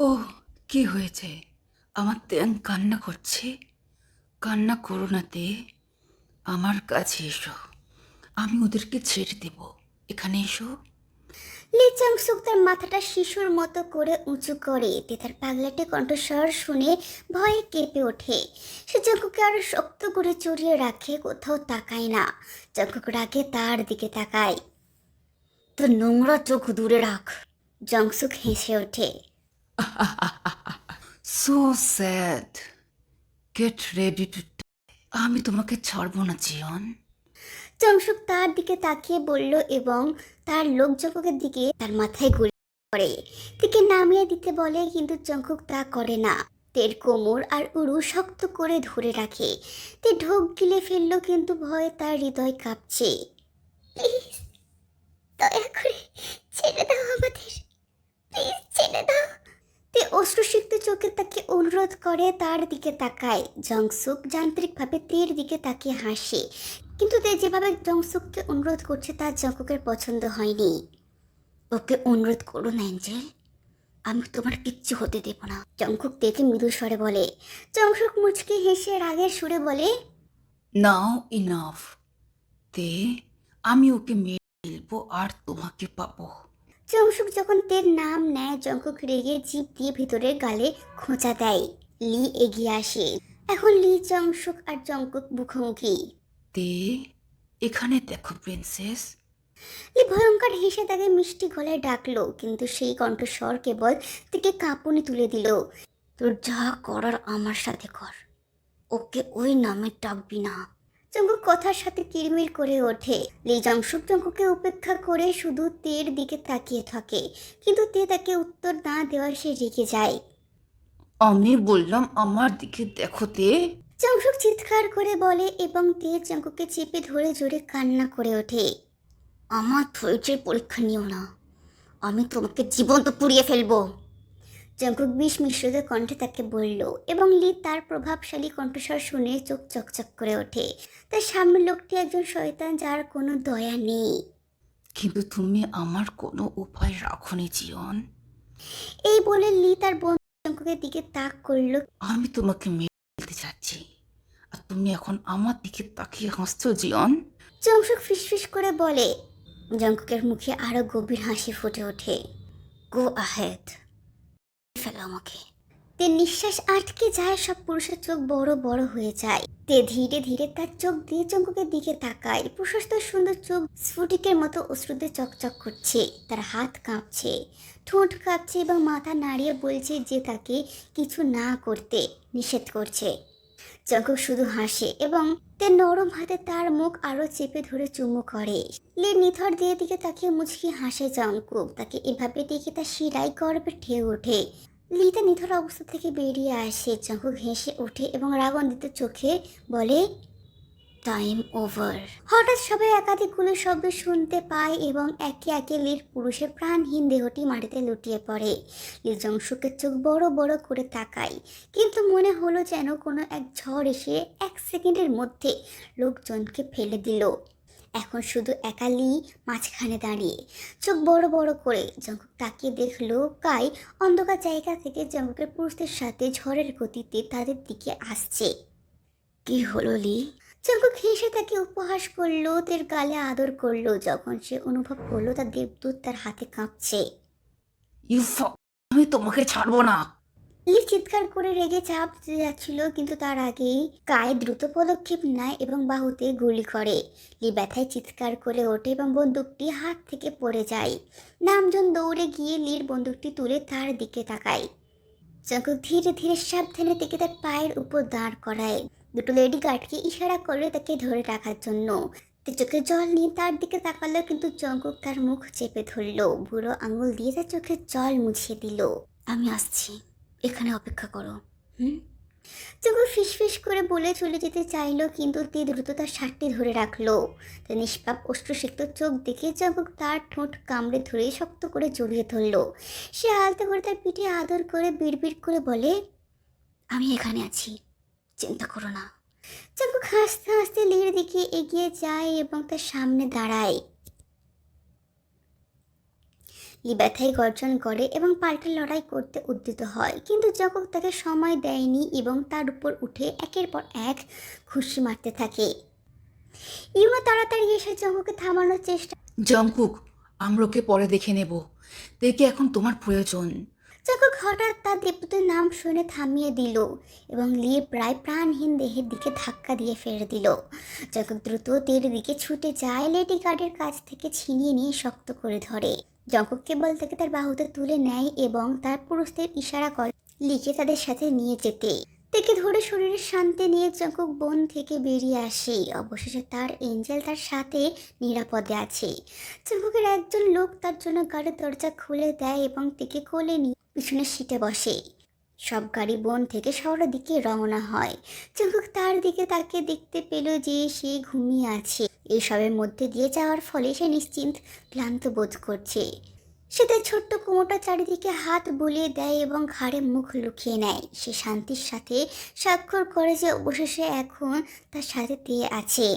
ওহ! কি হয়েছে? আমার তেয়াং কান্না করছে। কান্না করো না তে। আমার কাছে এসো। আমি ওদেরকে ছেড়ে দেব। এখানে এসো। লি চাংসুক তার মাথাটা শিশুর মতো করে উঁচু করে তার পাগলাটে কণ্ঠস্বর শুনে ভয়ে কেঁপে ওঠে। সে জঙ্কুকে আরো শক্ত করে জড়িয়ে রাখে, কোথাও তাকায় না। জঙ্কুক রাগে তার দিকে তাকায়। তোর নোংরা চোখ দূরে রাখ। জংসুক হেসে ওঠে। So sad. Get ready to. আমি তোমাকে ছাড়বো না জিয়ন। জংসুক তার দিকে তাকিয়ে বলল এবং তার লোক জঙ্কুকের দিকে তার মাথায় গুলি করে থেকে নামিয়ে দিতে বলে, কিন্তু জঙ্কুক তা করে না। তের কোমর আর উরু শক্ত করে ধরে রাখে। তে ঢোক গিলে ফেললো, কিন্তু ভয়ে তার হৃদয় কাঁপছে। প্লিজ, দয়া করে ছেড়ে দাও আমাদের, প্লিজ ছেড়ে দাও। তে অশ্রুসিক্ত চোখে তাকে অনুরোধ করে, তার দিকে তাকায়। জংসুক যান্ত্রিকভাবে তের দিকে তাকিয়ে হাসে, কিন্তু তে যেভাবে জংসুককে অনুরোধ করছে তা জঙ্কুকের পছন্দ হয়নি। ওকে অনুরোধ করুন অ্যাঞ্জেল, আমি তোমার কিচ্ছু হতে দেব না, জংকুক তেকে মৃদু স্বরে বলে। জংসুক মুচকি হেসে রাগের সুরে বলে, নাও ইনাফ। তে, আমি ওকে মেরে ফেলবো আর তোমাকে পাবো। জংসুক যখন তের নাম নেয়, জংকুক রেগে জিভ দিয়ে ভিতরের গালে খোঁচা দেয়। লি এগিয়ে আসে। এখন লি, জংসুক আর জংকুক মুখোমুখি। তে, এখানে দেখো প্রিন্সেস। লি ভয়ঙ্কর হেসে তাকে মিষ্টি গলায় ডাকলো, কিন্তু সেই কণ্ঠস্বর কেবল থেকে কাঁপুনি তুলে দিল। তোর যা করার আমার সাথে কর, ওকে ওই নামে ডাকবি না। জঙ্কুক কথার সাথে কিরমির করে ওঠে। লি জংসুক জঙ্কুকে উপেক্ষা করে শুধু তের দিকে তাকিয়ে থাকে, কিন্তু তে তাকে উত্তর না দেওয়ার সে রেগে যায়। আমি বললাম আমার দিকে দেখো তে। জংসুক চিৎকার করে বলে এবং তে জঙ্কুকে চেপে ধরে জোরে কান্না করে ওঠে। আমার ধৈর্যের পরীক্ষা নিও না, আমি তোমাকে জীবন্ত পুড়িয়ে ফেলবো। জঙ্কুক বিষ মিশ্রিত কণ্ঠে তাকে বলল, এবং লি তার প্রভাবশালী কণ্ঠস্বর শুনে চোখ চকচক করে ওঠে। তার সামনের লোকটি একজন শয়তান, যার কোনো দয়া নেই। কিন্তু তুমি আমার কোনো উপায় রাখোনি জিয়ন। এই বলে লি তার বন্ধু জঙ্কুকের দিকে তাক করলো। আমি তোমাকে মেরে ফেলতে চাচ্ছি, আর তুমি এখন আমার দিকে তাকিয়ে হাসছো জিয়ন। জংসুক ফিসফিস করে বলে। জঙ্কুকের মুখে আরো গভীর হাসি ফুটে ওঠে। গো আহেড, ফেলো আমাকে। তে নিঃশ্বাস আটকে যায়, সব পুরুষের চোখ বড় বড় হয়ে যায়। তে ধীরে ধীরে তার চোখ দিয়ে জঙ্কুকের দিকে তাকায়। প্রশস্ত সুন্দর চোখ স্ফটিকের মতো অশ্রুতে চকচক করছে। তার হাত কাঁপছে, ঠোঁট কাঁপছে এবং মাথা নাড়িয়ে বলছে যে তাকে কিছু না করতে নিষেধ করছে। জঙ্কুক শুধু হাসে এবং তে নরম হাতে তার মুখ আরো চেপে ধরে চুমু করে। লে নিথর দিয়ে দিকে তাকে মুচকি হাসে জঙ্কুক। তাকে এভাবে দেখে তার শিরায় গর্বে ঢেউ ওঠে। লিটা নিথর অবস্থা থেকে বেরিয়ে আসে। জঙ্কুক হেসে ওঠে এবং রাগান্বিত চোখে বলে, টাইম ওভার। হঠাৎ সবাই একাধিক গুলির শব্দ শুনতে পায় এবং একে একে লির পুরুষের প্রাণহীন দেহটি মাটিতে লুটিয়ে পড়ে। লি জংশুকের চোখ বড় বড় করে তাকায়, কিন্তু মনে হলো যেন কোনো এক ঝড় এসে 1 সেকেন্ডের মধ্যে লোকজনকে ফেলে দিল। এখন শুধু একা লি মাঝখানে দাঁড়িয়ে, চোখ বড় বড় করে। জঙ্কুক তাকিয়ে দেখলো কাই অন্ধকার জায়গা থেকে জঙ্কুকের পুরুষদের সাথে ঝড়ের গতিতে তাদের দিকে আসছে। কি হলো লি? জঙ্কুক হেসে তাকে উপহাস করলো, তার গালে আদর করলো, যখন সে অনুভব করলো তার দেবদূত তার হাতে কাঁপছে। ইউ ফক, আমি তোমাকে ছাড়বো না। লি চিৎকার করে রেগে চাপ দিতে যাচ্ছিল, কিন্তু তার আগেই কায় দ্রুত পদক্ষেপ নেয় এবং বাহুতে গুলি করে। লি ব্যথায় চিৎকার করে ওঠে এবং বন্দুকটি হাত থেকে পড়ে যায়। নামজন দৌড়ে গিয়ে লির বন্দুকটি তুলে তার দিকে তাকায়। জঙ্কুক ধীরে ধীরে সাবধানে থেকে তার পায়ের উপর দাঁড় করায়। দুটো লেডি গার্ডকে ইশারা করে তাকে ধরে রাখার জন্য। চোখে জল নিয়ে তার দিকে তাকালো, কিন্তু জঙ্কুক তার মুখ চেপে ধরলো, বুড়ো আঙুল দিয়ে তার চোখের জল মুছিয়ে দিল। আমি আসছি, এখানে অপেক্ষা করো। হুম। জঙ্কুক ফিসফিস করে বলে চলে যেতে চাইলো, কিন্তু তে দ্রুত তার শার্টটি ধরে রাখলো। তার নিষ্পাপ অশ্রুসিক্ত চোখ দেখে জঙ্কুক তার ঠোঁট কামড়ে ধরে শক্ত করে জড়িয়ে ধরলো। সে আলতো করে তার পিঠে আদর করে বিড়বিড় করে বলে, আমি এখানে আছি, চিন্তা করো না। জঙ্কুক হাসতে হাসতে লির দিকে এগিয়ে যায় এবং তার সামনে দাঁড়ায়। লি ব্যথায় গর্জন করে এবং পাল্টা লড়াই করতে উদ্যত হয়, কিন্তু জঙ্কুক তাকে সময় দেয়নি এবং তার উপর উঠে একের পর এক ঘুষি মারতে থাকে। ইউনো তাড়াতাড়ি এসে জঙ্কুককে থামানোর চেষ্টা। জঙ্কুক, আমরা ওকে পরে দেখে নেব, দেখে এখন তোমার প্রয়োজন। জঙ্কুক হঠাৎ তার দেবদূতের নাম শুনে থামিয়ে দিল এবং লি প্রায় প্রাণহীন দেহের দিকে ধাক্কা দিয়ে ফেলে দিল। জঙ্কুক দ্রুত তের দিকে ছুটে যায়, লেডি গার্ডের কাছ থেকে ছিনিয়ে নিয়ে শক্ত করে ধরে। জঙ্কুক কেবল থেকে তার বাহুতে তুলে নেয় এবং তার পুরুষদের ইশারা করে লিকে তাদের সাথে নিয়ে যেতে। তাকে ধরে শরীরের শান্তি নিয়ে জঙ্কুক বন থেকে বেরিয়ে আসে। অবশেষে তার এঞ্জেল তার সাথে নিরাপদে আছে। জঙ্কুকের একজন লোক তার জন্য গাড়ির দরজা খুলে দেয় এবং তাকে কোলে নিয়ে পিছনের সিটে বসে। সব গাড়ি বন থেকে শহরের দিকে রওনা হয়। জঙ্কুক তার দিকে তাকে দেখতে পেল যে সে ঘুমিয়ে আছে। এসবের মধ্যে দিয়ে যাওয়ার ফলে সে নিশ্চিন্ত ক্লান্ত বোধ করছে। সে তার ছোট্ট কুমোটা চারিদিকে হাত বুলিয়ে দেয় এবং ঘাড়ে মুখ লুকিয়ে নেয়। সে শান্তির সাথে স্বাক্ষর করে যে অবশেষে এখন তার সাথে দিয়ে আছে।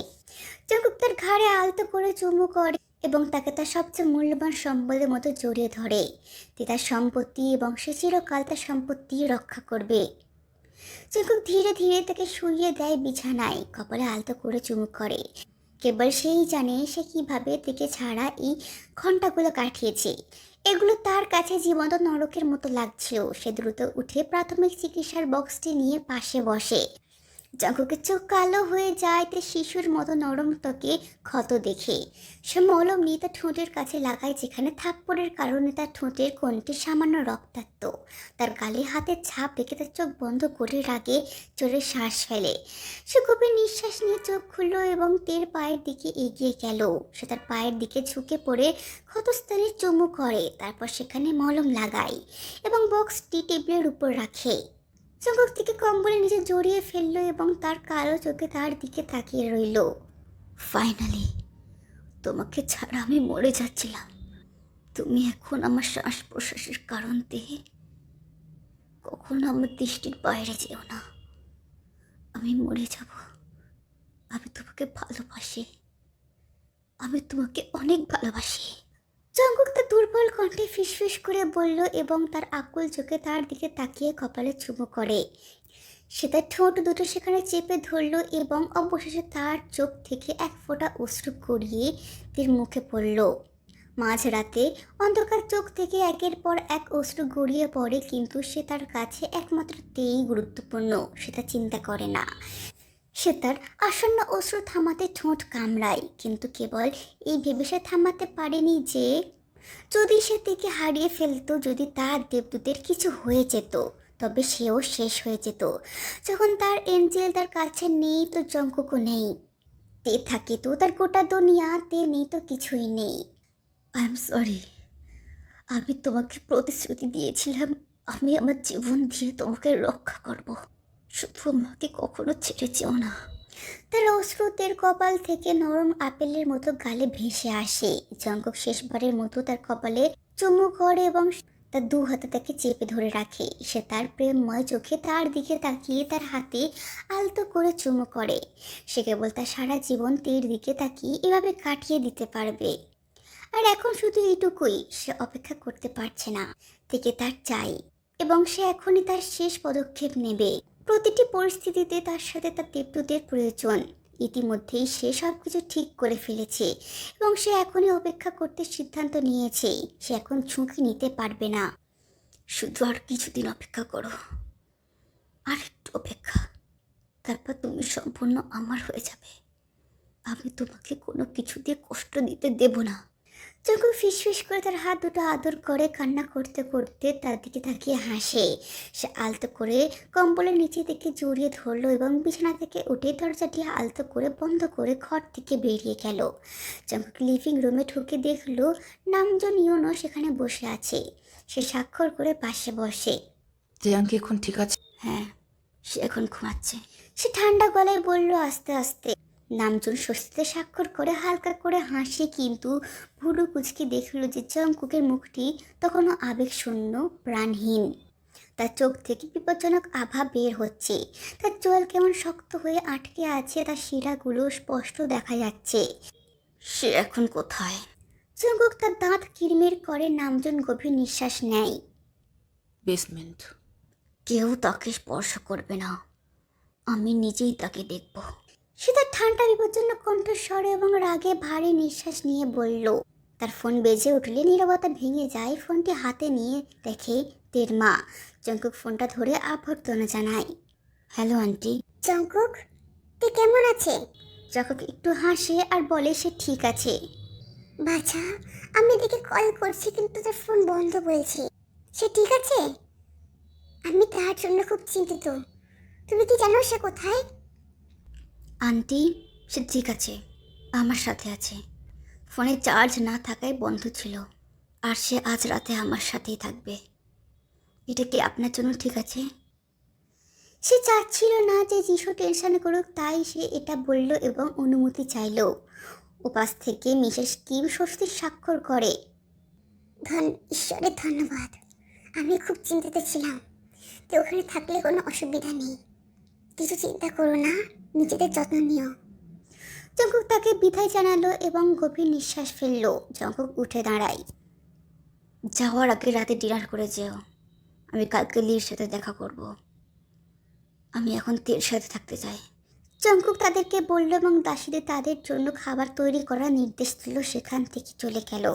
জঙ্কুক তার ঘাড়ে আলতো করে চুমু করে এবং তাকে তার সবচেয়ে মূল্যবান সম্বলের মতো জড়িয়ে ধরে। তার সম্পত্তি এবং সে চিরকাল তার সম্পত্তি রক্ষা করবে। জঙ্কুক ধীরে ধীরে তাকে শুইয়ে দেয় বিছানায়, কপালে আলতো করে চুমু করে। কেবল সেই জানে সে কিভাবে থেকে ছাড়া এই ঘন্টাগুলো কাটিয়েছে। এগুলো তার কাছে জীবন্ত নরকের মতো লাগছিল। সে দ্রুত উঠে প্রাথমিক চিকিৎসার বক্সটি নিয়ে পাশে বসে। জঙ্কুকের চোখ কালো হয়ে যায় তার শিশুর মতো নরম ত্বকে ক্ষত দেখে। সে মলম নিয়ে তার ঠোঁটের কাছে লাগায়, যেখানে থাপ্পড়ের কারণে তার ঠোঁটের কোণটি সামান্য রক্তাক্ত। তার গালে হাতের ছাপ দেখে তার চোখ বন্ধ করে রাগে জোরে শ্বাস ফেলে। সে গভীর নিঃশ্বাস নিয়ে চোখ খুলল এবং তের পায়ের দিকে এগিয়ে গেল। সে তার পায়ের দিকে ঝুঁকে পড়ে ক্ষতস্থানে চুমু করে, তারপর সেখানে মলম লাগায় এবং বক্সটি টেবিলের উপর রাখে। জঙ্কুক থেকে কম্বলের নিচে জড়িয়ে ফেললো এবং তার কালো চোখে তার দিকে তাকিয়ে রইল। ফাইনালি, তোমাকে ছাড়া আমি মরে যাচ্ছিলাম। তুমি এখন আমার শ্বাস প্রশ্বাসের কারণ দেহে। কখনো আমার দৃষ্টির বাইরে যেও না, আমি মরে যাব। আমি তোমাকে ভালোবাসি, আমি তোমাকে অনেক ভালোবাসি। জঙ্কুক তার দুর্বল কণ্ঠে ফিসফিস করে বলল এবং তার আকুল চোখে তার দিকে তাকিয়ে কপালে চুমু করে। সে তার ঠোঁট দুটো সেখানে চেপে ধরল এবং অবশেষে তার চোখ থেকে এক ফোঁটা অশ্রু গড়িয়ে তার মুখে পড়ল। মাঝরাতে অন্ধকার চোখ থেকে একের পর এক অশ্রু গড়িয়ে পড়ে, কিন্তু সে তার কাছে একমাত্র তেই গুরুত্বপূর্ণ। সে তা চিন্তা করে না। সে তার আসন্ন অশ্রু থামাতে ঠোঁট কামড়ায়, কিন্তু কেবল এই ভেবে সে থামাতে পারেনি যে যদি সে তাকে হারিয়ে ফেলতো, যদি তার দেবদূতের কিছু হয়ে যেত, তবে সেও শেষ হয়ে যেত। যখন তার এঞ্জেল তার কাছে নেই তো জঙ্কুকও নেই। তে থাকে তো তার গোটা দুনিয়া, তে নেই তো কিছুই নেই। I am sorry. আমি তোমাকে প্রতিশ্রুতি দিয়েছিলাম আমি আমার জীবন দিয়ে তোমাকে রক্ষা করব। শুধু আমাকে কখনো ছেড়ে যেও না। তার অশ্রুতের কপাল থেকে নরম আপেলের মতো গালে ভেসে আসে। জঙ্কুক শেষবারের মতো তার কপালে চুমু করে এবং তার দু হাতে তাকে চেপে ধরে রাখে। সে তার প্রেমময় চোখে তার দিকে তাকিয়ে তার হাতে আলতো করে চুমু করে। সে কেবল তার সারা জীবন তের দিকে তাকিয়ে এভাবে কাটিয়ে দিতে পারবে। আর এখন শুধু এইটুকুই, সে অপেক্ষা করতে পারছে না। থেকে তার চাই এবং সে এখনই তার শেষ পদক্ষেপ নেবে। প্রতিটি পরিস্থিতিতে তার সাথে তার দেবদূতের প্রয়োজন। ইতিমধ্যেই সে সব কিছু ঠিক করে ফেলেছে এবং সে এখনই অপেক্ষা করতে সিদ্ধান্ত নিয়েছে। সে এখন ঝুঁকি নিতে পারবে না। শুধু আর কিছুদিন অপেক্ষা করো, আর একটু অপেক্ষা, তারপর তুমি সম্পূর্ণ আমার হয়ে যাবে। আমি তোমাকে কোনো কিছু দিয়ে কষ্ট দিতে দেব না। যখন ফিসফিস করে তার হাত দুটো আদর করে কান্না করতে করতে তার দিকে তাকিয়ে হাসে। সে আলতো করে কম্বলের নিচে থেকে জড়িয়ে ধরলো এবং বিছানা থেকে উঠে দরজাটি আলতো করে বন্ধ করে ঘর থেকে বেরিয়ে গেল। যখন লিভিং রুমে ঢুকে দেখলো নামজন ইউনো সেখানে বসে আছে। সে স্বাক্ষর করে পাশে বসে। জিয়ানকে এখন ঠিক আছে? হ্যাঁ, সে এখন ঘুমাচ্ছে। সে ঠান্ডা গলায় বলল আস্তে আস্তে। নামজন স্বস্তিতে স্বাক্ষর করে হালকা করে হাসে, কিন্তু ভুরু কুচকে দেখলো যে জঙ্কুকের মুখটি তখনও আবেগশূন্য, প্রাণহীন। তার চোখ থেকে বিপজ্জনক আভা বের হচ্ছে। তার চোয়াল কেমন শক্ত হয়ে আটকে আছে, তার শিরাগুলো স্পষ্ট দেখা যাচ্ছে। সে এখন কোথায়? জঙ্কুক তার দাঁত কিরমির করে নামজন গভীর নিঃশ্বাস নেয়। বেসমেন্ট। কেউ তাকে স্পর্শ করবে না, আমি নিজেই তাকে দেখব। সে তার ঠান্ডা বিপজ্জন্য কণ্ঠস্বর এবং রাগে ভারী নিঃশ্বাস নিয়ে বলল। তার ফোন বেজে উঠলে নীরবতা ভেঙে যায়। ফোনটি হাতে নিয়ে দেখে তের মা। জঙ্কুক ফোনটা ধরে অভ্যর্থনা জানায়। Hello aunty. জঙ্কুক, তুই কেমন আছে? জঙ্কুক একটু হাসে আর বলে সে ঠিক আছে। বাছা, আমি এদিকে কল করছি কিন্তু তার ফোন বন্ধ বলছে। সে ঠিক আছে? আমি তার জন্য খুব চিন্তিত। তুমি কি জানো সে কোথায়? আন্টি, সে ঠিক আছে, আমার সাথে আছে। ফোনে চার্জ না থাকায় বন্ধ ছিল, আর সে আজ রাতে আমার সাথেই থাকবে। এটা কি আপনার জন্য ঠিক আছে? সে চাচ্ছিল না যে যিশু টেনশন করুক, তাই সে এটা বলল এবং অনুমতি চাইল। উপাস থেকে মিসেস কিম স্বস্তির স্বাক্ষর করে। ঈশ্বরের ধন্যবাদ। আমি খুব চিন্তিত ছিলাম। তো ওখানে থাকলে কোনো অসুবিধা নেই। কিছু চিন্তা করো না, নিজেদের যত্ন নিও। জঙ্কুক তাকে বিদায় জানালো এবং গভীর নিঃশ্বাস ফেললো। জঙ্কুক উঠে দাঁড়ায়। যাওয়ার আগে রাতে ডিনার করে যেও। আমি কালকে লির সাথে দেখা করব। আমি এখন তের সাথে থাকতে চাই। জঙ্কুক তাদেরকে বলল এবং দাসীদের তাদের জন্য খাবার তৈরি করার নির্দেশ দিল। সেখান থেকে চলে গেল।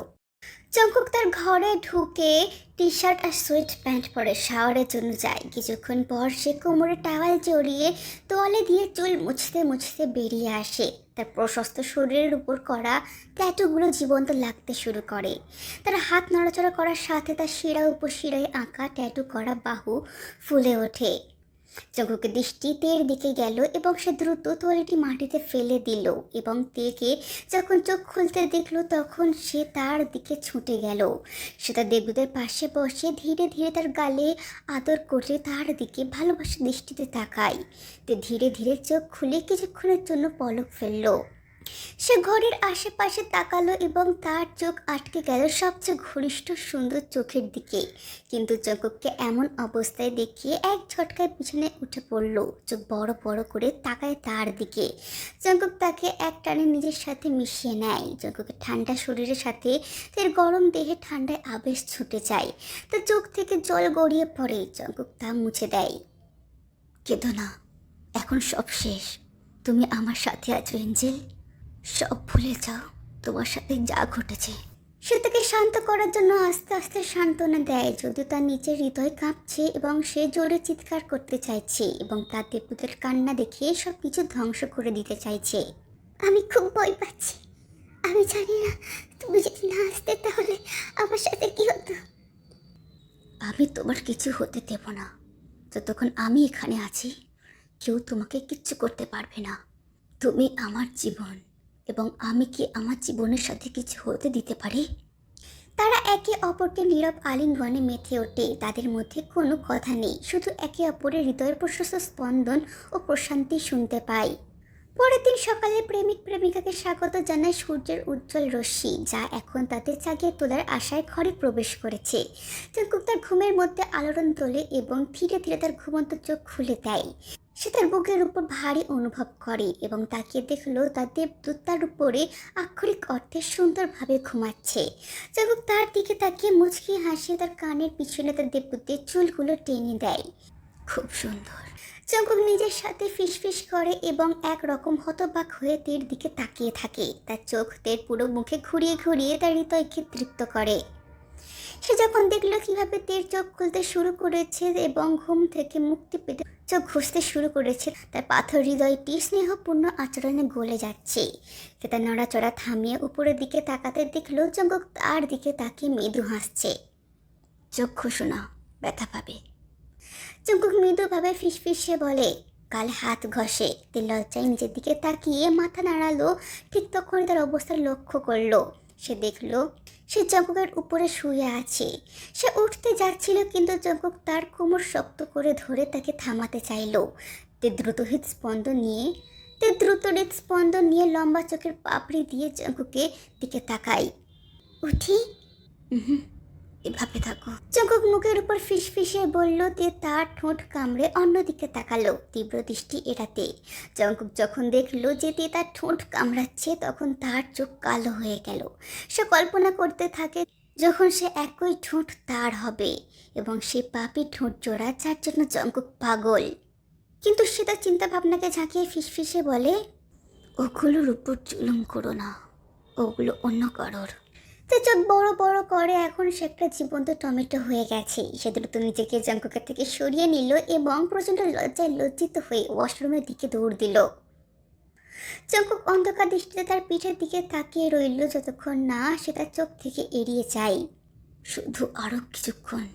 জঙ্কুক তার ঘরে ঢুকে টি শার্ট আর সোয়েট প্যান্ট পরে শাওয়ারের জন্য যায়। কিছুক্ষণ পর সে কোমরে টাওয়াল জড়িয়ে তোয়ালে দিয়ে চুল মুছতে মুছতে বেরিয়ে আসে। তার প্রশস্ত শরীরের উপর করা ট্যাটুগুলো জীবন্ত লাগতে শুরু করে। তার হাত নড়াচড়া করার সাথে তার শিরা উপশিরায় আঁকা ট্যাটু করা বাহু ফুলে ওঠে। জঙ্কুকের দৃষ্টি তের দিকে গেল এবং সে দ্রুত তোয়ালেটি মাটিতে ফেলে দিল এবং তেকে যখন চোখ খুলতে দেখলো তখন সে তার দিকে ছুটে গেল। সে তার দেবদূতের পাশে বসে ধীরে ধীরে তার গালে আদর করে তার দিকে ভালোবাসার দৃষ্টিতে তাকায়। তে ধীরে ধীরে চোখ খুলে কিছুক্ষণের জন্য পলক ফেললো। সে ঘরের আশেপাশে তাকালো এবং তার চোখ আটকে গেল সবচেয়ে ঘনিষ্ঠ সুন্দর চোখের দিকে। কিন্তু জঙ্কুককে এমন অবস্থায় দেখিয়ে এক ঝটকায় পিছনে উঠে পড়ল। চোখ বড় বড় করে তাকায় তার দিকে। জঙ্কুক তাকে এক টানে নিজের সাথে মিশিয়ে নেয়। জঙ্কুকের ঠান্ডা শরীরের সাথে তার গরম দেহে ঠান্ডায় আবেশ ছুটে যায়। তার চোখ থেকে জল গড়িয়ে পড়ে। জঙ্কুক তা মুছে দেয়। কেঁদো না, এখন সব শেষ। তুমি আমার সাথে আছো এঞ্জেল। সব ভুলে যাও, তোমার সাথে যা ঘটেছে। সে তাকে শান্ত করার জন্য আস্তে আস্তে সান্ত্বনা দেয়, যদিও তার নিচের হৃদয় কাঁপছে এবং সে জোরে চিৎকার করতে চাইছে এবং তার দেবদূতের কান্না দেখে সব কিছু ধ্বংস করে দিতে চাইছে। আমি খুব ভয় পাচ্ছি। আমি জানি না তুমি যদি না আসতে তাহলে আমার সাথে কি হতো। আমি তোমার কিছু হতে দেব না। যতক্ষণ আমি এখানে আছি কেউ তোমাকে কিচ্ছু করতে পারবে না। তুমি আমার জীবন, এবং আমি কি আমার জীবনের সাথে কিছু হতে দিতে পারি? তারা একে অপরকে নীরব আলিঙ্গনে মেতে ওঠে। তাদের মধ্যে কোনো কথা নেই, শুধু একে অপরের হৃদয়ের প্রশস্ত স্পন্দন ও প্রশান্তি শুনতে পায়। পরের দিন সকালে প্রেমিক প্রেমিকাকে স্বাগত জানায় সূর্যের উজ্জ্বল রশ্মি, যা এখন তাদের জাগিয়ে তোলার আশায় ঘরে প্রবেশ করেছে। জঙ্কুক তার ঘুমের মধ্যে আলোড়ন তোলে এবং ধীরে ধীরে তার ঘুমন্ত চোখ খুলে দেয়। সে তার বুকের উপর ভারী অনুভব করে এবং তাকিয়ে দেখলো তার দেবদূত তার উপরে আক্ষরিক অর্থে সুন্দরভাবে ঘুমাচ্ছে। জঙ্কুক তার দিকে তাকিয়ে মুচকি হাসিয়ে তার কানের পিছনে তার দেবদূতের চুলগুলো টেনে দেয়। খুব সুন্দর। জঙ্কুক নিজের সাথে ফিসফিস করে এবং একরকম হতবাক হয়ে তের দিকে তাকিয়ে থাকে। তার চোখ তের পুরো মুখে ঘুরিয়ে ঘুরিয়ে তার হৃদয়কে তৃপ্ত করে। সে যখন দেখলো কিভাবে তের চোখ খুলতে শুরু করেছে এবং ঘুম থেকে মুক্তি পেতে চোখ ঘষতে শুরু করেছে, তার পাথর হৃদয়টি স্নেহপূর্ণ আচরণে গলে যাচ্ছে। সে তার নড়াচড়া থামিয়ে উপরের দিকে তাকাতে দেখলো জঙ্কুক তার দিকে তাকিয়ে মৃদু হাসছে। চোখ ঘষো না, ব্যথা পাবে। জঙ্কুক মৃদুভাবে ফিসফিসে বলে। কাল হাত ঘষে। তে লজ্জায় নিজের দিকে তাকিয়ে মাথা নাড়ালো। ঠিক তখনই তার অবস্থা লক্ষ্য করলো। সে দেখলো সে জঙ্কুকের উপরে শুয়ে আছে। সে উঠতে যাচ্ছিল কিন্তু জঙ্কুক তার কোমর শক্ত করে ধরে তাকে থামাতে চাইলো। তে দ্রুত হৃদস্পন্দন নিয়ে লম্বা চোখের পাপড়ি দিয়ে জঙ্কুকের দিকে তাকাই। উঠি? এভাবে থাকো। জঙ্কুক মুখের উপর ফিসফিসে বলল দিয়ে তার ঠোঁট কামড়ে অন্যদিকে তাকালো তীব্র দৃষ্টি এড়াতে। জঙ্কুক যখন দেখলো যে তে তার ঠোঁট কামড়াচ্ছে তখন তার চোখ কালো হয়ে গেল। সে কল্পনা করতে থাকে যখন সে একই ঠোঁট তার হবে এবং সে পাপি ঠোঁট জোড়া যার জন্য জঙ্কুক পাগল। কিন্তু সে তার চিন্তা ভাবনাকে ঝাঁকিয়ে ফিসফিসে বলে, ওগুলোর উপর জুলুম করো না, ওগুলো অন্য কারোর। তো চোখ বড় বড় করে এখন সে একটা জীবন্ত টমেটো হয়ে গেছে। সে দ্রুত নিজেকে জঙ্কুকের থেকে সরিয়ে নিল এবং প্রচণ্ড লজ্জায় লজ্জিত হয়ে ওয়াশরুমের দিকে দৌড় দিল। জঙ্কুক অন্ধকার দৃষ্টিতে তার পিঠের দিকে তাকিয়ে রইল যতক্ষণ না সে তার চোখ থেকে এড়িয়ে যায়। শুধু আরও কিছুক্ষণ,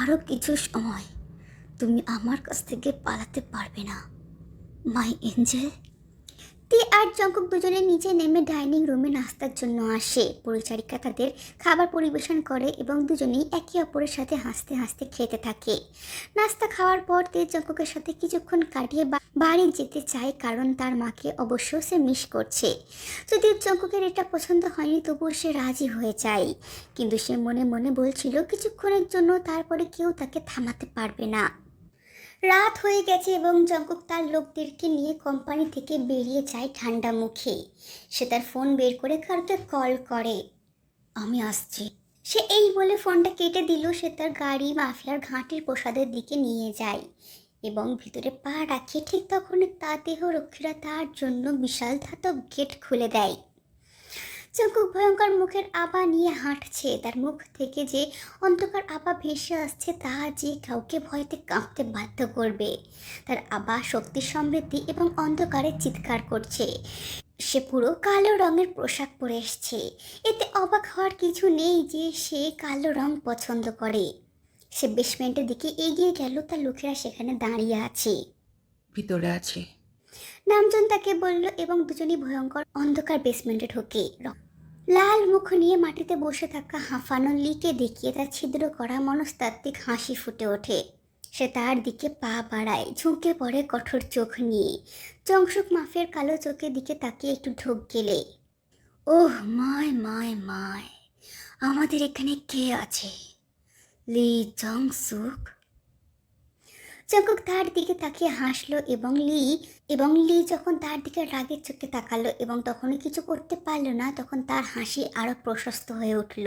আরও কিছু সময় তুমি আমার কাছ থেকে পালাতে পারবে না মাই এঞ্জেল। তে আর জঙ্কুক দুজনে নিচে নেমে ডাইনিং রুমে নাস্তার জন্য আসে। পরিচারিকা তাদের খাবার পরিবেশন করে এবং দুজনেই একে অপরের সাথে হাসতে হাসতে খেতে থাকে। নাস্তা খাওয়ার পর তে জঙ্কুকের সাথে কিছুক্ষণ কাটিয়ে বাড়ি যেতে চায় কারণ তার মাকে অবশ্য সে মিস করছে। যদিও জঙ্কুকের এটা পছন্দ হয়নি তবুও সে রাজি হয়ে যায়, কিন্তু সে মনে মনে বলছিল কিছুক্ষণের জন্য, তারপরে কেউ তাকে থামাতে পারবে না। রাত হয়ে গেছে এবং জঙ্কুক তার লোকদেরকে নিয়ে কোম্পানি থেকে বেরিয়ে যায় ঠান্ডা মুখে। সে তার ফোন বের করে কারোকে কল করে, আমি আসছি। সে এই বলে ফোনটা কেটে দিল। সে তার গাড়ি মাফিয়ার ঘাঁটির প্রসাদের দিকে নিয়ে যায় এবং ভিতরে পা রাখে ঠিক তখনই তা দেহ রক্ষীরা তার জন্য বিশাল ধাতব গেট খুলে দেয়। জঙ্কুক ভয়ঙ্কর মুখের আভা নিয়ে হাঁটছে। তার মুখ থেকে যে অন্ধকার আভা ভেসে আসছে তা যে কাউকে ভয়তে কাঁপতে বাধ্য করবে। তার আভা শক্তি সমৃদ্ধি এবং অন্ধকারে চিৎকার করছে। সে পুরো কালো রঙের পোশাক পরে এসছে। এতে অবাক হওয়ার কিছু নেই যে সে কালো রং পছন্দ করে। সে বেসমেন্টের দিকে এগিয়ে গেল, তার লোকেরা সেখানে দাঁড়িয়ে আছে। ভিতরে আছে। নামজন তাকে বলল এবং দুজনই ভয়ঙ্কর অন্ধকার বেসমেন্টে ঢোকে। লাল মুখ নিয়ে মাটিতে বসে থাকা হাঁফানো লিকে দেখিয়ে তার ছিদ্র করা মনস্তাত্ত্বিক হাসি ফুটে ওঠে। সে তার দিকে পা বাড়ায়, ঝুঁকে পড়ে কঠোর চোখ নিয়ে। জংশুক মাফের কালো চোখের দিকে তাকিয়ে একটু ঢোক গেলে, ওহ মায় মায় মায়, আমাদের এখানে কে আছে? লি জংশুক। জঙ্কুক তার দিকে তাকিয়ে হাসলো এবং লি যখন তার দিকে রাগের চোখে তাকালো এবং তখনই কিছু করতে পারলো না, তখন তার হাসি আরও প্রশস্ত হয়ে উঠল।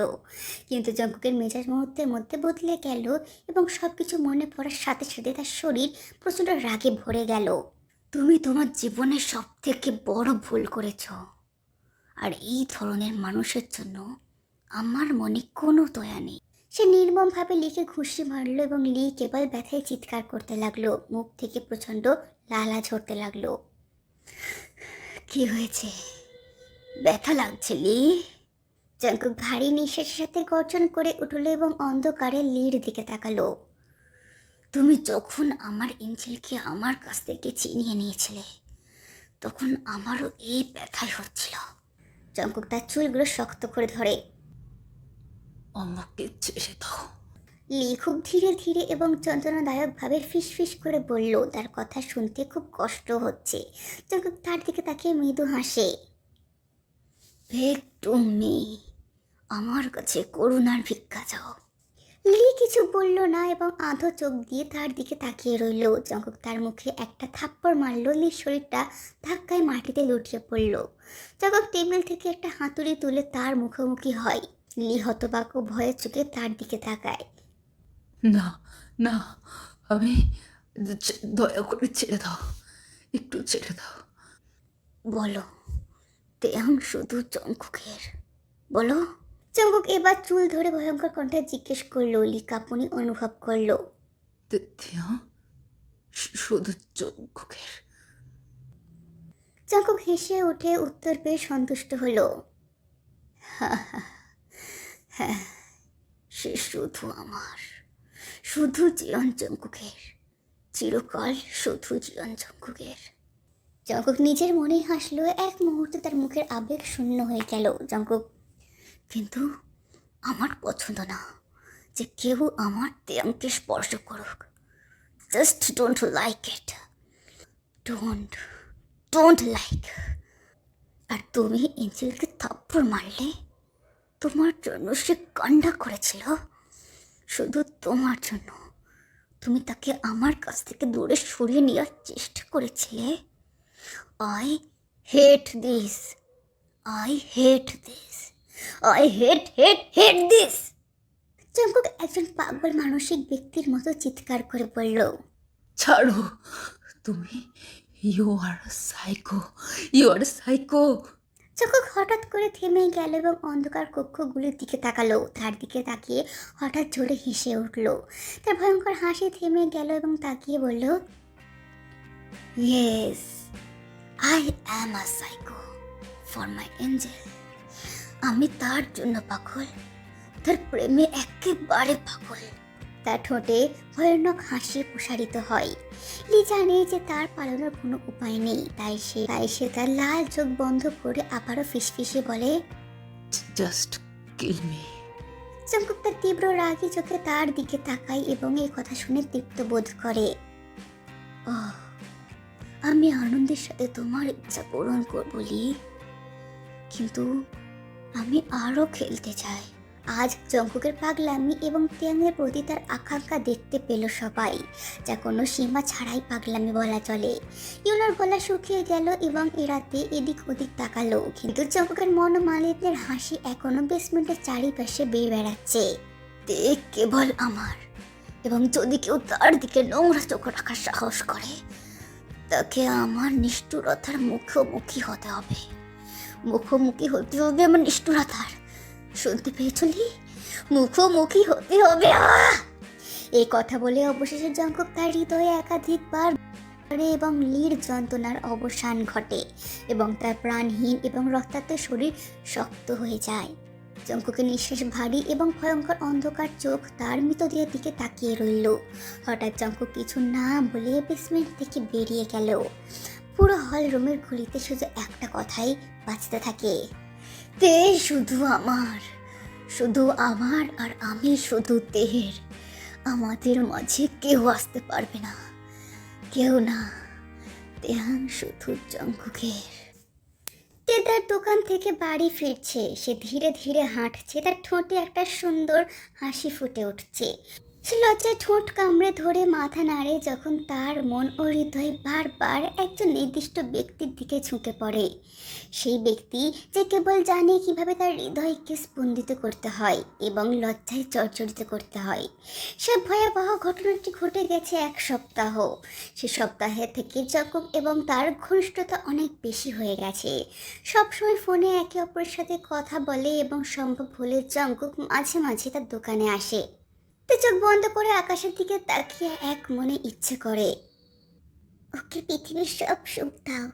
কিন্তু জঙ্কুকের মেজাজ মুহূর্তের মধ্যে বদলে গেল এবং সব কিছু মনে পড়ার সাথে সাথে তার শরীর প্রচণ্ড রাগে ভরে গেল। তুমি তোমার জীবনের সব থেকে বড় ভুল করেছ, আর এই ধরনের মানুষের জন্য আমার মনে কোনো দয়া নেই। সে নির্মমভাবে লিকে ঘুষি মারল এবং লি কেবল ব্যথায় চিৎকার করতে লাগলো। মুখ থেকে প্রচণ্ড লালা ঝরতে লাগলো। কি হয়েছে? ব্যথা লাগছে লি? জঙ্কুক ভারী নিঃশ্বাসের সাথে গর্জন করে উঠল এবং অন্ধকারে লির দিকে তাকালো। তুমি যখন আমার এঞ্জেলকে আমার কাছ থেকে ছিনিয়ে নিয়েছিলে তখন আমারও এই ব্যথাই হচ্ছিল। জঙ্কুক তার চুলগুলো শক্ত করে ধরে, আমাকে ছেড়ে দাও। লি খুব ধীরে ধীরে এবং যন্ত্রণাদায়কভাবে ফিসফিস করে বলল। তার কথা শুনতে খুব কষ্ট হচ্ছে। জঙ্কুক তার দিকে তাকিয়ে মৃদু হাসে। একটু মেয়ে, আমার কাছে করুণার ভিক্ষা চাও। লি কিছু বলল না এবং আধো চোখ দিয়ে তার দিকে তাকিয়ে রইল। জঙ্কুক তার মুখে একটা থাপ্পড় মারল। লির শরীরটা ধাক্কায় মাটিতে লুটিয়ে পড়ল। জঙ্কুক টেবিল থেকে একটা হাতুড়ি তুলে তার মুখোমুখি হয়। লি হতবাক ও ভয়ের চোখে তার দিকে তাকায়। না না, আমি দয়া করে ছেড়ে দাও, একটু ছেড়ে দাও। বলো, দেয়াং শুধু জঙ্কুকের, বলো। জঙ্কুক এবার চুল ধরে ভয়ঙ্কর কণ্ঠে জিজ্ঞেস করলো। লি কাঁপুনি অনুভব করলো। শুধু জঙ্কুকের। জঙ্কুক হেসে উঠে উত্তর পেয়ে সন্তুষ্ট হলো। হ্যাঁ, সে শুধু আমার, শুধু জীবন জঙ্কুকের, চিরকাল শুধু জীবন জঙ্কুকের। জঙ্কুক নিজের মনেই হাসলো। এক মুহূর্তে তার মুখের আবেগ শূন্য হয়ে গেল। জঙ্কুক, কিন্তু আমার পছন্দ না যে কেউ আমার দেয়াংকে স্পর্শ করুক। Just don't like it, don't like. আর তুমি এঞ্জেলকে থাপ্পড় মারলে তোমার জন্য সে কান্না করেছিল, শুধু তোমার জন্য। তুমি তাকে আমার কাছ থেকে দূরে সরিয়ে নেওয়ার চেষ্টা করেছিলে। I hate this, I hate this, I hate hate hate this. Jungkook একজন পাগল মানসিক ব্যক্তির মতো চিৎকার করে বলল। ছাড়ো, তুমি, you are psycho, you are psycho. Jungkook হঠাৎ করে থেমে গেল এবং অন্ধকার কক্ষগুলির দিকে তাকালো। তার দিকে তাকিয়ে হঠাৎ জোরে হেসে উঠল। তার ভয়ঙ্কর হাসি থেমে গেল এবং তাকিয়ে বলল, yes, I am a psycho for my Angel. আমি তার জন্য পাগল, তার প্রেমে একেবারে পাগল। তার ঠোঁটে ভয়ানক হাসি প্রসারিত হয়। লি জানে যে তার পালানোর কোনো উপায় নেই, তাই সে তার লাল চোখ বন্ধ করে আবারও ফিসফিসে বলে, জাস্ট কিল মি। জঙ্কুক তার তীব্র রাগী চোখে তার দিকে তাকায় এবং এই কথা শুনে তৃপ্ত বোধ করে। ওহ, আমি আনন্দের সাথে তোমার ইচ্ছা পূরণ করব লি, কিন্তু আমি আরও খেলতে চাই। আজ জঙ্কুকের পাগলামি এবং তিয়াংয়ের প্রতি তার আকাঙ্ক্ষা দেখতে পেল সবাই, যা কোনো সীমা ছাড়াই পাগলামি বলা চলে। ইউনার গলা শুকিয়ে গেল এবং এড়াতে এদিক ওদিক তাকালো, কিন্তু জঙ্কুকের মনোমালিন্যের হাসি এখনো বেসমেন্টের চারিপাশে বেয়ে বেড়াচ্ছে। দেখ কেবল আমার, এবং যদি কেউ তার দিকে নোংরা চোখ রাখার সাহস করে, তাকে আমার নিষ্ঠুরতার মুখোমুখি হতে হবে। মুখোমুখি হতে হবে আমার নিষ্ঠুরতার। শুনতে পেয়েছলি? মুখোমুখি হতে হবে। এই কথা বলে অবশেষে জঙ্কুক তার হৃদয়ে একাধিকবার এবং লির যন্ত্রণার অবসান ঘটে এবং তার প্রাণহীন এবং রক্তাক্ত শরীর শক্ত হয়ে যায়। জঙ্কুকের নিঃশ্বাস ভারী এবং ভয়ঙ্কর অন্ধকার চোখ তার মৃতদেহের দিকে তাকিয়ে রইল। হঠাৎ জঙ্কুক কিছু না বলে বেসমেন্ট থেকে বেরিয়ে গেল। পুরো হল রুমের ঘুরিতে শুধু একটা কথাই বাজতে থাকে, তে শুধু আমার, শুধু আমার, আর আমি শুধু তেহের। আমাদের মাঝে কেউ আসতে পারবে না, কেউ না। তেহাং শুধু জঙ্কুকের। তে তার দোকান থেকে বাড়ি ফিরছে। সে ধীরে ধীরে হাঁটছে, তার ঠোঁটে একটা সুন্দর হাসি ফুটে উঠছে। সে লজ্জায় ঠোঁট কামড়ে ধরে মাথা নাড়ে যখন তার মন ও হৃদয় বারবার একজন নির্দিষ্ট ব্যক্তির দিকে ঝুঁকে পড়ে। সেই ব্যক্তি যে কেবল জানে কিভাবে তার হৃদয়কে স্পন্দিত করতে হয় এবং লজ্জায় জর্জরিত করতে হয়। সে ভয়াবহ ঘটনাটি ঘটে গেছে 1 সপ্তাহ। সে সপ্তাহে থেকে জঙ্কুক এবং তার ঘনিষ্ঠতা অনেক বেশি হয়ে গেছে। সবসময় ফোনে একে অপরের সাথে কথা বলে এবং সম্ভব হলে জঙ্কুক মাঝে মাঝে তার দোকানে আসে। চোখ বন্ধ করে আকাশের দিকে তাকিয়ে এক মনে ইচ্ছে করে, ওকে পৃথিবীর সব সুখ দাও।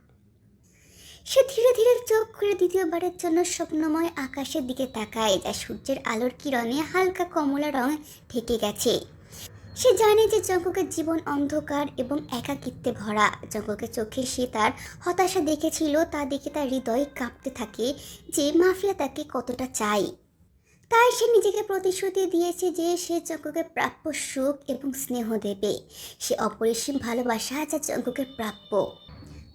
সে ধীরে ধীরে চোখ খুলে দ্বিতীয়বারের জন্য স্বপ্নময় আকাশের দিকে তাকায়, যা সূর্যের আলোর কিরণে হালকা কমলা রং ঢেকে গেছে। সে জানে যে জঙ্কুকের জীবন অন্ধকার এবং একাকিত্বে ভরা। জঙ্কুকের চোখে সে তার হতাশা দেখেছিল, তা দেখে তার হৃদয় কাঁপতে থাকে যে মাফিয়া তাকে কতটা চায়। তাই সে নিজেকে প্রতিশ্রুতি দিয়েছে যে সে জঙ্কুকের প্রাপ্য সুখ এবং স্নেহ দেবে। সে অপরিসীম ভালোবাসা যা জঙ্কুকের প্রাপ্য।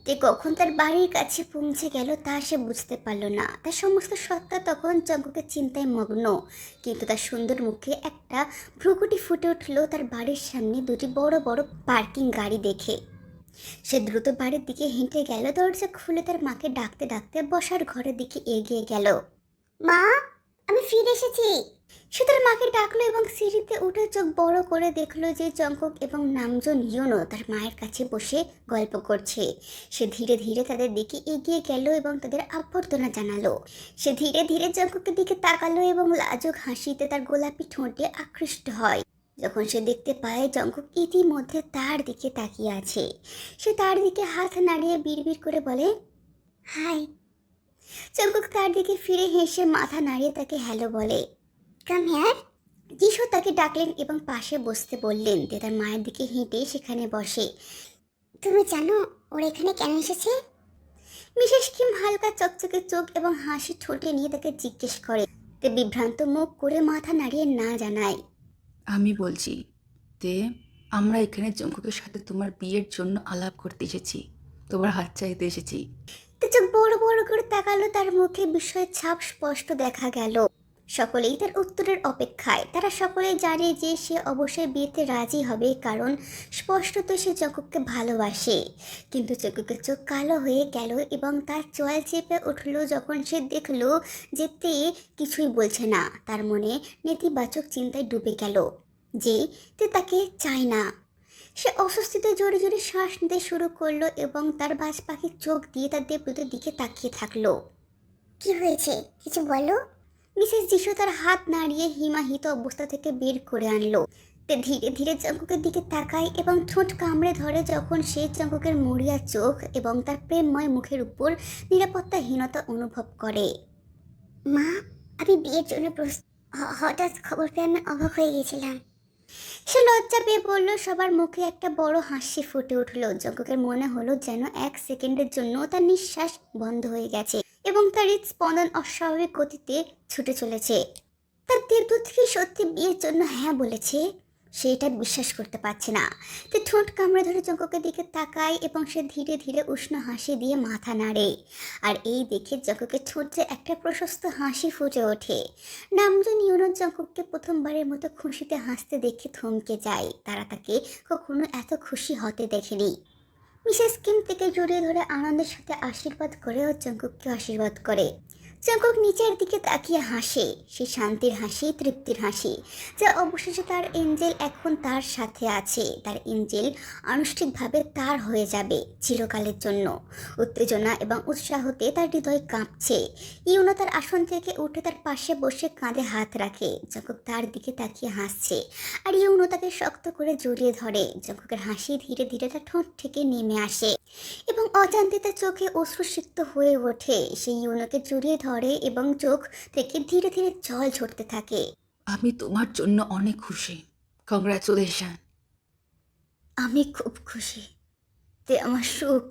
তে কখন তার বাড়ির কাছে পৌঁছে গেল তা সে বুঝতে পারল না। তার সমস্ত সত্তা তখন জঙ্কুকের চিন্তায় মগ্ন, কিন্তু তার সুন্দর মুখে একটা ভ্রুকুটি ফুটে উঠল তার বাড়ির সামনে 2টি বড় বড় পার্কিং গাড়ি দেখে। সে দ্রুত বাড়ির দিকে হেঁটে গেল। দরজা খুলে তার মাকে ডাকতে ডাকতে বসার ঘরের দিকে এগিয়ে গেল। মা, আমি ফিরে এসেছি। সে তার মাকে ডাকলো এবং সিঁড়িতে উঠে চোখ বড় করে দেখলো যে জঙ্কুক এবং নামজন ইউনো তার মায়ের কাছে বসে গল্প করছে। সে ধীরে ধীরে তাদের দিকে এগিয়ে গেল এবং তাদের অভ্যর্থনা জানালো। সে ধীরে ধীরে জঙ্কুকের দিকে তাকালো এবং লাজুক হাসিতে তার গোলাপি ঠোঁটে আকৃষ্ট হয়। যখন সে দেখতে পায় জঙ্কুক ইতিমধ্যে তার দিকে তাকিয়ে আছে, সে তার দিকে হাত নাড়িয়ে বিড়বিড় করে বলে, হাই। জঙ্কুক তার দিকে ফিরে হেসে মাথা নাড়িয়ে তাকে হ্যালো বলে। Come here. যিশু তাকে ডাকলেন এবং পাশে বসতে বললেন। তে তার মায়ের দিকে হেঁটে সেখানে বসে। তুমি জানো ওরা এখানে কেন এসেছে? মিসেস কিম হালকা চকচকে চোখ এবং হাসি ঠোঁটে নিয়ে তাকে জিজ্ঞেস করে। তে বিভ্রান্ত মুখ করে মাথা নাড়িয়ে না জানায়। আমি বলছি, তে আমরা এখানে জঙ্কুকের সাথে তোমার বিয়ের জন্য আলাপ করতে এসেছি, তোমার হাত চাইতে এসেছি। তে চোখ বড় বড় করে তাকালো, তার মুখে বিস্ময়ের ছাপ স্পষ্ট দেখা গেল। সকলেই তার উত্তরের অপেক্ষায়। তারা সকলেই জানে যে সে অবশ্যই বিয়েতে রাজি হবে, কারণ স্পষ্টত সে জঙ্কুককে ভালোবাসে। কিন্তু জঙ্কুকের চোখ কালো হয়ে গেল এবং তার চোয়াল চেপে উঠল যখন সে দেখল যে তে কিছুই বলছে না। তার মনে নেতিবাচক চিন্তায় ডুবে গেল যে তে তাকে চায় না। সে অস্বস্তিতে জোরে জোরে শ্বাস নিতে শুরু করলো এবং তার বাজ পাখির চোখ দিয়ে তার দেবদূতের দিকে তাকিয়ে থাকলো। কি হয়েছে, কিছু বলো? মিসেস যিশু তার হাত নাড়িয়ে হিমাহিত অবস্থা থেকে বের করে আনলো। তে ধীরে ধীরে জঙ্কুকের দিকে তাকায় এবং ঠোঁট কামড়ে ধরে যখন সে জঙ্কুকের মরিয়া চোখ এবং তার প্রেমময় মুখের উপর নিরাপত্তাহীনতা অনুভব করে। মা, আমি বিয়ের জন্য হঠাৎ খবর পেয়ে আমি অবাক হয়ে গেছিলাম। সে লজ্জা পেয়ে বলল। সবার মুখে একটা বড় হাসি ফুটে উঠল। জঙ্কুকের মনে হলো যেন এক সেকেন্ডের জন্য তার নিঃশ্বাস বন্ধ হয়ে গেছে এবং তার হৃদস্পন্দন অস্বাভাবিক গতিতে ছুটে চলেছে। তার দেবদূত কি সত্যি বিয়ের জন্য হ্যাঁ বলেছে? সে এটা বিশ্বাস করতে পারছে না। সে ঠোঁট কামড়ে ধরে জঙ্কুকের দিকে তাকায় এবং সে ধীরে ধীরে উষ্ণ হাসি দিয়ে মাথা নাড়ে। আর এই দেখে জঙ্কুকের ঠোঁটে একটা প্রশস্ত হাসি ফুটে ওঠে। নামজন ইউনুস জঙ্কুককে প্রথমবারের মতো খুশিতে হাসতে দেখে থমকে যায়। তারা তাকে কখনো এত খুশি হতে দেখেনি। মিসেস কিম থেকে জড়িয়ে ধরে আনন্দের সাথে আশীর্বাদ করে ও জঙ্কুককে আশীর্বাদ করে। জঙ্কুক নিচের দিকে তাকিয়ে হাসে। সে শান্তির হাসি, তৃপ্তির হাসি, যা অবশেষে তার এঞ্জেল এখন তার সাথে আছে। তার এঞ্জেল আনুষ্ঠানিকভাবে তার হয়ে যাবে চিরকালের জন্য। উত্তেজনা এবং উৎসাহতে তার হৃদয় কাঁপছে। ইউনো তার আসন থেকে উঠে তার পাশে বসে কাঁধে হাত রাখে। জঙ্কুক তার দিকে তাকিয়ে হাসছে আর ইউনো তাকে শক্ত করে জড়িয়ে ধরে। জঙ্কুকের হাসি ধীরে ধীরে তার ঠোঁট থেকে নেমে আসে এবং অজান্তে তার চোখে অশ্রুসিক্ত হয়ে ওঠে। সে ইউনোকে জড়িয়ে ধরে এবং চোখ থেকে ধীরে ধীরে জল ঝরতে থাকে। আমি তোমার জন্য অনেক খুশি। কংগ্রাচুলেশন। আমি খুব খুশি। তে আমার সুখ।